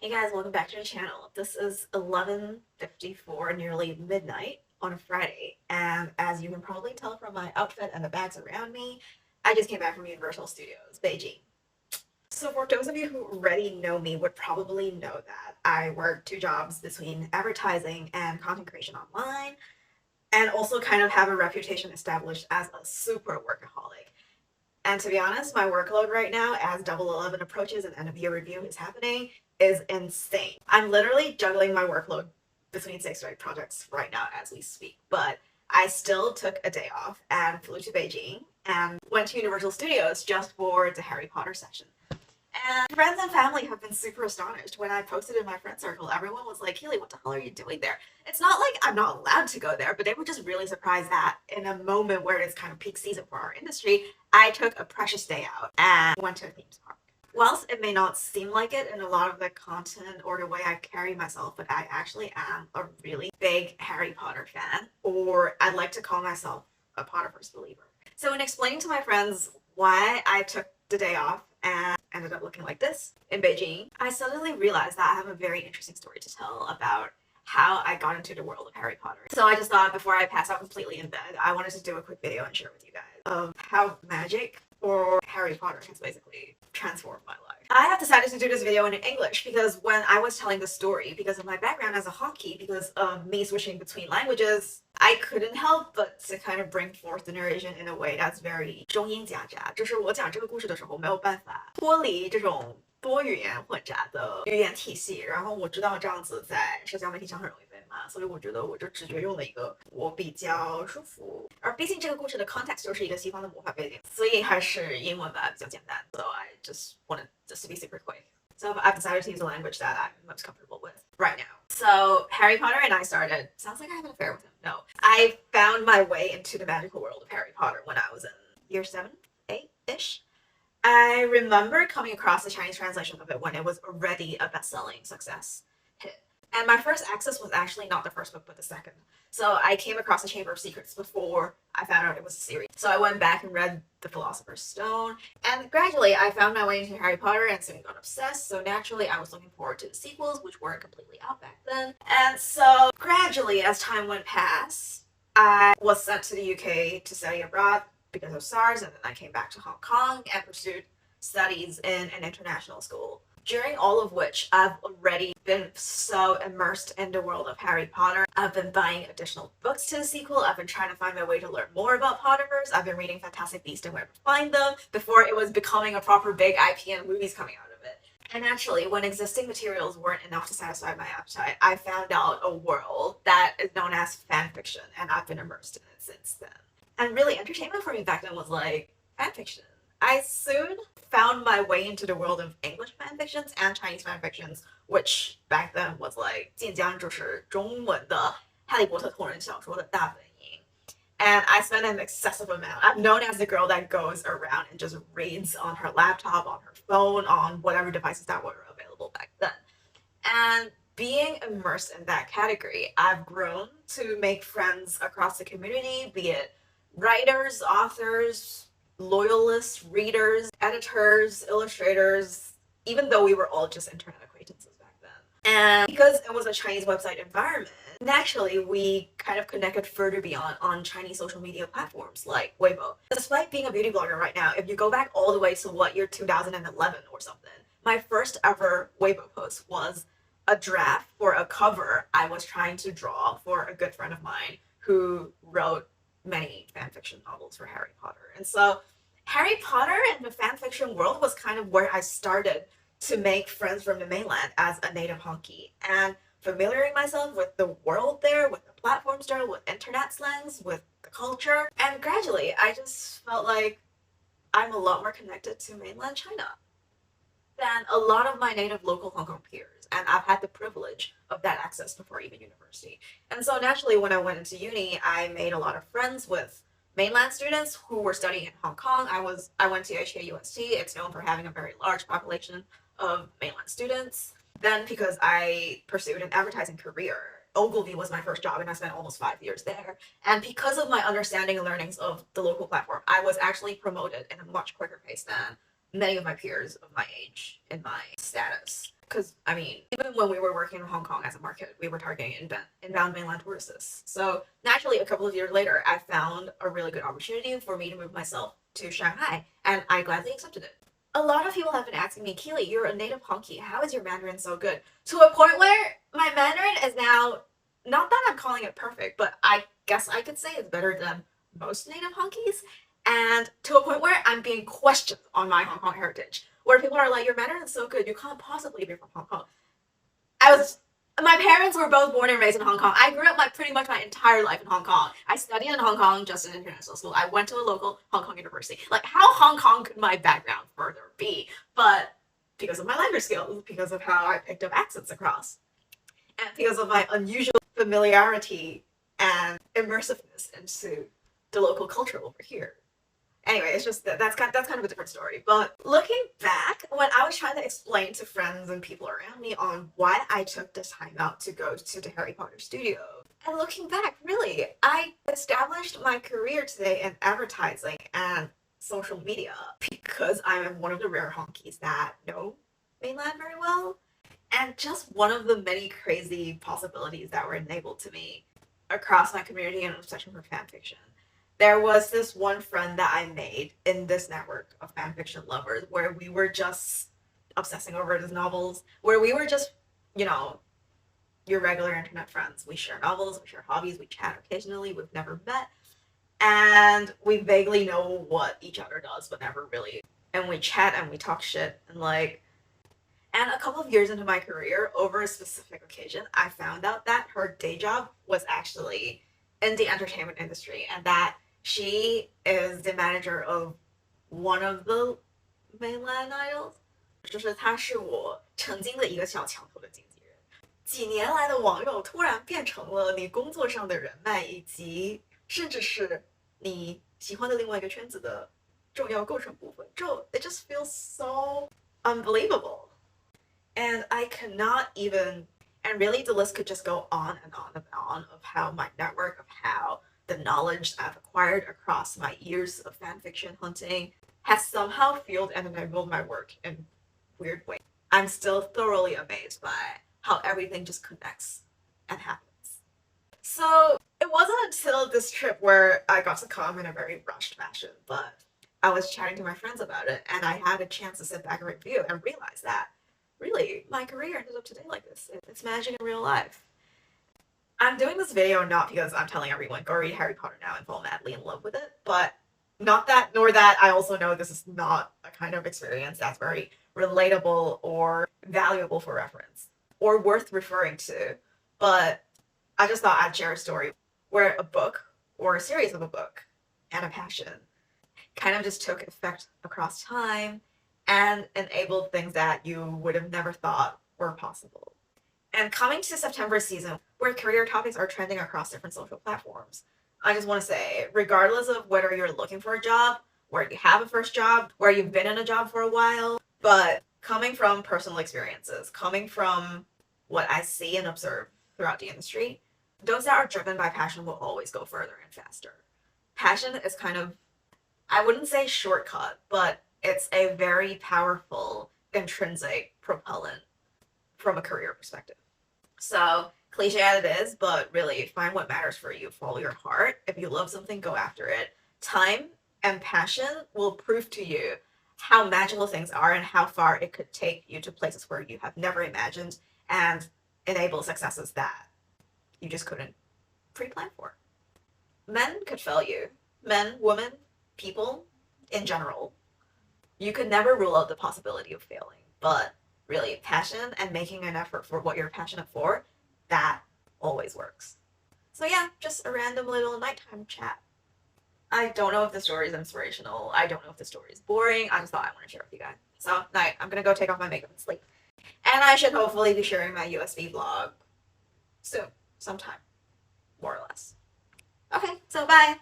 Hey guys, welcome back to the channel. This is 11:54, nearly midnight on a Friday, and as you can probably tell from my outfit and the bags around me, I just came back from Universal Studios, Beijing. So for those of you who already know me would probably know that I work two jobs between advertising and content creation online, and also kind of have a reputation established as a super workaholic. And to be honest, my workload right now, as Double 11 approaches and end of year review is happening, is insane. I'm literally juggling my workload between 6 to 8 projects right now as we speak. But I still took a day off and flew to Beijing and went to Universal Studios just for the Harry Potter section. And friends and family have been super astonished. When I posted in my friend circle, everyone was like, Keely, what the hell are you doing there? It's not like I'm not allowed to go there, but they were just really surprised that in a moment where it's kind of peak season for our industry, I took a precious day out and went to a theme park. Whilst it may not seem like it in a lot of the content or the way I carry myself, but I actually am a really big Harry Potter fan, or I'd like to call myself a Potterverse believer. So in explaining to my friends why I took the day off and ended up looking like this in Beijing, I suddenly realized that I have a very interesting story to tell about how I got into the world of Harry Potter. So I just thought before I pass out completely in bed, I wanted to do a quick video and share with you guys of how magic or Harry Potter has basically transformed my life. I have decided to do this video in English because when I was telling the story, because of my background as a hockey, because of me switching between languages, I couldn't help but to kind of bring forth the narration in a way that's very 中英夹杂，就是我讲这个故事的时候没有办法脱离这种多语言混杂的语言体系，然后我知道这样子在社交媒体上很容易被骂，所以我觉得我就直觉用了一个我比较舒服，而毕竟这个故事的 context 就是一个西方的魔法背景，所以还是英文版比较简单。So I just wanted this to be super quick. So I've decided to use a language that I'm most comfortable with right now. So Harry Potter and I started, sounds like I have an affair with him. No. I found my way into the magical world of Harry Potter when I was in year 7, 8-ish. I remember coming across the Chinese translation of it when it was already a best-selling success hit. And my first access was actually not the first book, but the second. So I came across the Chamber of Secrets before I found out it was a series. So I went back and read The Philosopher's Stone. And gradually I found my way into Harry Potter and soon got obsessed. So naturally I was looking forward to the sequels, which weren't completely out back then. And so gradually as time went past, I was sent to the UK to study abroad because of SARS, and then I came back to Hong Kong and pursued studies in an international school. During all of which, I've already been so immersed in the world of Harry Potter. I've been buying additional books to the sequel. I've been trying to find my way to learn more about Potterverse. I've been reading Fantastic Beasts and Where to Find Them before it was becoming a proper big IP and movies coming out of it. And actually, when existing materials weren't enough to satisfy my appetite, I found out a world that is known as fan fiction, and I've been immersed in it since then. And really, entertainment for me back then was like fanfiction. I soon found my way into the world of English fanfictions and Chinese fanfictions, which back then was like 晋江就是中文的哈利波特同人小说的大本营. And I spent an excessive amount. I'm known as the girl that goes around and just reads on her laptop, on her phone, on whatever devices that were available back then. And being immersed in that category, I've grown to make friends across the community, be it writers, authors, loyalists, readers, editors, illustrators, even though we were all just internet acquaintances back then. And because it was a Chinese website environment, naturally we kind of connected further beyond on Chinese social media platforms like Weibo. Despite being a beauty blogger right now, if you go back all the way to year 2011 or something, my first ever Weibo post was a draft for a cover I was trying to draw for a good friend of mine who wrote many fanfiction novels for Harry Potter. And so Harry Potter and the fanfiction world was kind of where I started to make friends from the mainland as a native honky and familiarizing myself with the world there, with the platforms there, with internet slangs, with the culture. And gradually I just felt like I'm a lot more connected to mainland China than a lot of my native local Hong Kong peers. And I've had the privilege of that access before even university. And so naturally, when I went into uni, I made a lot of friends with mainland students who were studying in Hong Kong. I went to HKUST. It's known for having a very large population of mainland students. Then because I pursued an advertising career, Ogilvy was my first job and I spent almost 5 years there. And because of my understanding and learnings of the local platform, I was actually promoted in a much quicker pace than many of my peers of my age in my status. Because, I mean, even when we were working in Hong Kong as a market, we were targeting inbound mainland tourists. So naturally, a couple of years later, I found a really good opportunity for me to move myself to Shanghai, and I gladly accepted it. A lot of people have been asking me, Keely, you're a native honky. How is your Mandarin so good? To a point where my Mandarin is now, not that I'm calling it perfect, but I guess I could say it's better than most native honkies. And to a point where I'm being questioned on my Hong Kong heritage, where people are like, your Mandarin is so good, you can't possibly be from Hong Kong. My parents were both born and raised in Hong Kong. I grew up pretty much my entire life in Hong Kong. I studied in Hong Kong just in international school. I went to a local Hong Kong university. Like, how Hong Kong could my background further be? But because of my language skills, because of how I picked up accents across, and because of my unusual familiarity and immersiveness into the local culture over here. Anyway, it's just that's kind of a different story. But looking back, when I was trying to explain to friends and people around me on why I took the time out to go to the Harry Potter studio, and looking back, really, I established my career today in advertising and social media because I am one of the rare honkies that know mainland very well, and just one of the many crazy possibilities that were enabled to me across my community and obsession for fanfiction. There was this one friend that I made in this network of fanfiction lovers where we were just obsessing over these novels, where we were just, you know, your regular internet friends. We share novels, we share hobbies, we chat occasionally, we've never met, and we vaguely know what each other does, but never really. And we chat and we talk shit, and and a couple of years into my career, over a specific occasion, I found out that her day job was actually in the entertainment industry, and that she is the manager of one of the mainland idols. 就是她是我曾经的一个小墙头的经纪人。几年来的网友突然变成了你工作上的人脉，以及甚至是你喜欢的另外一个圈子的重要构成部分。It just feels so unbelievable. And I cannot even, and really the list could just go on and on and on of how my network, of how the knowledge I've acquired across my years of fanfiction hunting has somehow fueled and enabled my work in weird ways. I'm still thoroughly amazed by how everything just connects and happens. So it wasn't until this trip where I got to come in a very rushed fashion, but I was chatting to my friends about it, and I had a chance to sit back and review and realize that really my career ended up today like this. It's magic in real life. I'm doing this video not because I'm telling everyone go read Harry Potter now and fall madly in love with it, but not that, nor that I also know this is not a kind of experience that's very relatable or valuable for reference or worth referring to. But I just thought I'd share a story where a book or a series of a book and a passion kind of just took effect across time and enabled things that you would have never thought were possible. And coming to September season, where career topics are trending across different social platforms, I just want to say, regardless of whether you're looking for a job, where you have a first job, where you've been in a job for a while, but coming from personal experiences, coming from what I see and observe throughout the industry, those that are driven by passion will always go further and faster. Passion is kind of, I wouldn't say shortcut, but it's a very powerful intrinsic propellant from a career perspective. So cliche as it is, but really find what matters for you, follow your heart. If you love something, go after it. Time and passion will prove to you how magical things are and how far it could take you to places where you have never imagined and enable successes that you just couldn't pre-plan for. Men could fail you. Men, women, people in general. You could never rule out the possibility of failing, but really passion and making an effort for what you're passionate for, that always works. So yeah, just a random little nighttime chat. I don't know if the story is inspirational. I don't know if the story is boring. I just thought I want to share with you guys. So night, I'm gonna go take off my makeup and sleep. And I should hopefully be sharing my USB vlog soon, sometime, more or less. Okay, so bye.